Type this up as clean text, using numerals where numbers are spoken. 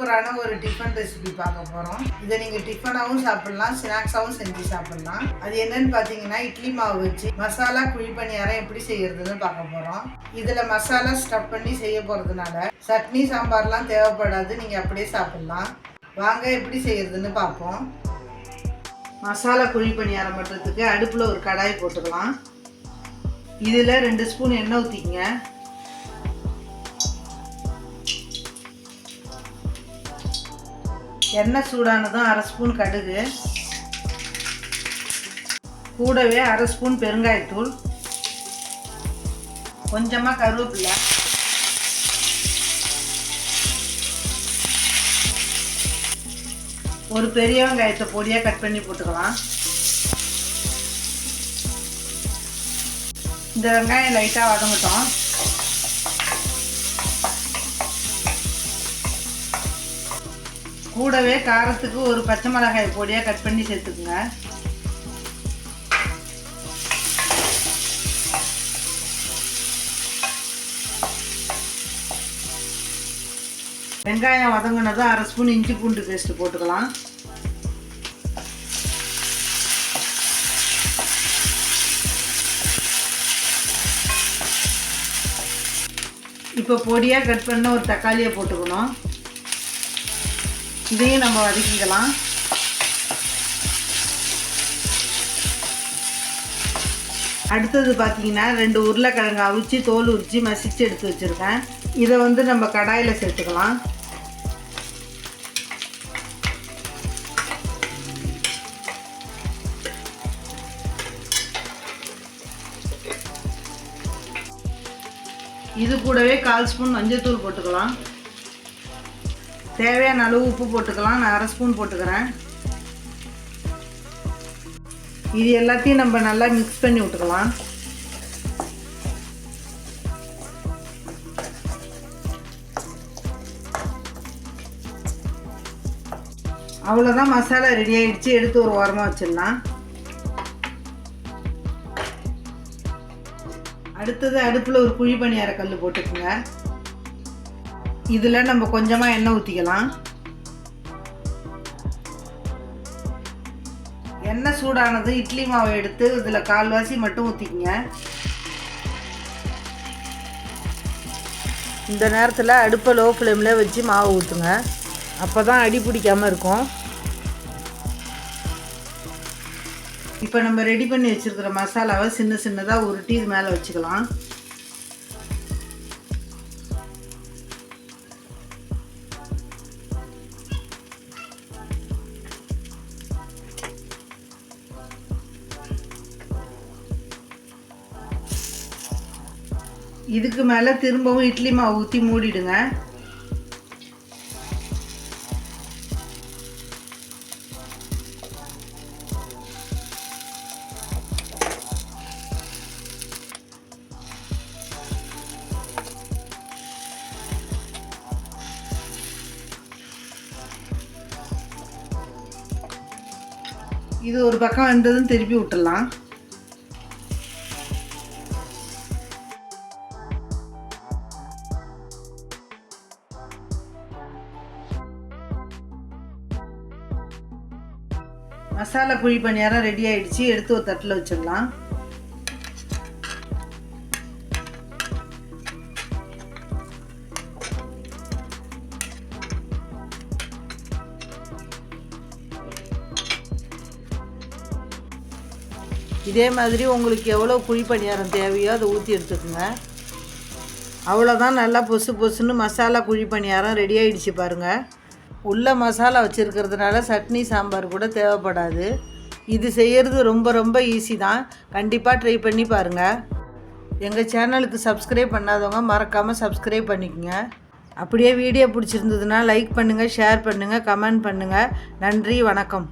சூப்பரான ஒரு tiffin recipe பார்க்க போகிறோம். இதை நீங்கள் டிஃபனாகவும் சாப்பிட்லாம், ஸ்நாக்ஸாகவும் செஞ்சு சாப்பிட்லாம். அது என்னன்னு பார்த்தீங்கன்னா, இட்லி மாவு வச்சு மசாலா குழி பணியாரம் எப்படி செய்யறதுன்னு பார்க்க போகிறோம். இதில் மசாலா ஸ்டஃப் பண்ணி செய்ய போகிறதுனால சட்னி சாம்பார்லாம் தேவைப்படாது, நீங்கள் அப்படியே சாப்பிட்லாம். வாங்க எப்படி செய்யறதுன்னு பார்ப்போம். மசாலா குழி பணியாரம் பண்ணுறதுக்கு அடுப்பில் ஒரு கடாய் போட்டுக்கலாம். இதில் 2 ஸ்பூன் எண்ணெய் ஊற்றிக்கங்க. எண்ணெய் சூடானதும் 1/2 ஸ்பூன் கடுகு, கூடவே 1/2 ஸ்பூன் பெருங்காயத்தூள், கொஞ்சமாக கருவேப்பிலை, ஒரு பெரிய வெங்காயத்தை பொடியாக கட் பண்ணி போட்டுக்கலாம். இந்த வெங்காயம் லைட்டாக வதங்கட்டும். கூடவே காரத்துக்கு ஒரு பச்சை மிளகாய் பொடியாக கட் பண்ணி சேர்த்துக்குங்க. வெங்காயம் வதங்கினதும் 1/2 ஸ்பூன் இஞ்சி பூண்டு பேஸ்ட்டு போட்டுக்கலாம். இப்போ பொடியாக கட் பண்ண ஒரு தக்காளியை போட்டுக்கணும். இதையும் நம்ம வதக்கிக்கலாம். அடுத்தது பார்த்தீங்கன்னா 2 உருளைக்கிழங்கு அவிச்சு தோல் உரித்து மசிச்சு எடுத்து வச்சுருக்கேன். இதை நம்ம கடாயில் சேர்த்துக்கலாம். இது கூடவே 1/4 ஸ்பூன் மஞ்சள்தூள் போட்டுக்கலாம். தேவையான அளவு உப்பு போட்டுக்கலாம். நான் 1/2 ஸ்பூன் போட்டுக்கிறேன். இது எல்லாத்தையும் நம்ம நல்லா மிக்ஸ் பண்ணி விட்டுக்கலாம். அவ்வளோதான், மசாலா ரெடி ஆகிடுச்சு. எடுத்து ஒரு ஓரமாக வச்சிடலாம். அடுத்தது அடுப்பில் ஒரு குழி பணியார கல் போட்டுக்குங்க. இதில் நம்ம கொஞ்சமாக எண்ணெய் ஊற்றிக்கலாம். எண்ணெய் சூடானது இட்லி மாவை எடுத்து இதில் 1/4 மட்டும் ஊற்றிக்கங்க. இந்த நேரத்தில் அடுப்பை லோ ஃப்ளேமில் வச்சு மாவு ஊற்றுங்க. அப்போ தான் அடி பிடிக்காமல் இருக்கும். இப்போ நம்ம ரெடி பண்ணி வச்சுருக்கிற மசாலாவை சின்ன சின்னதாக உருட்டி இது மேலே வச்சுக்கலாம். இதுக்கு மேலே திரும்பவும் இட்லி மாவு ஊற்றி மூடிடுங்க. இது ஒரு பக்கம் வந்ததும் திருப்பி விட்டுடலாம். மசாலா குழி பணியாரம் ரெடி ஆயிடுச்சு. எடுத்து ஒரு தட்டில் வச்சிடலாம். இதே மாதிரி உங்களுக்கு எவ்வளோ குழி பணியாரம் தேவையோ அதை ஊற்றி எடுத்துக்கோங்க. அவ்வளோதான், நல்லா பொசு பொசுன்னு மசாலா குழி பணியாரம் ரெடி ஆகிடுச்சு பாருங்கள். உள்ள மசாலா வச்சுருக்கிறதுனால சட்னி சாம்பார் கூட தேவைப்படாது. இது செய்கிறது ரொம்ப ரொம்ப ஈஸி தான். கண்டிப்பாக ட்ரை பண்ணி பாருங்கள். எங்கள் சேனலுக்கு சப்ஸ்கிரைப் பண்ணாதவங்க மறக்காமல் சப்ஸ்கிரைப் பண்ணிக்கோங்க. அப்படியே வீடியோ பிடிச்சிருந்ததுன்னா லைக் பண்ணுங்கள், ஷேர் பண்ணுங்கள், கமெண்ட் பண்ணுங்கள். நன்றி, வணக்கம்.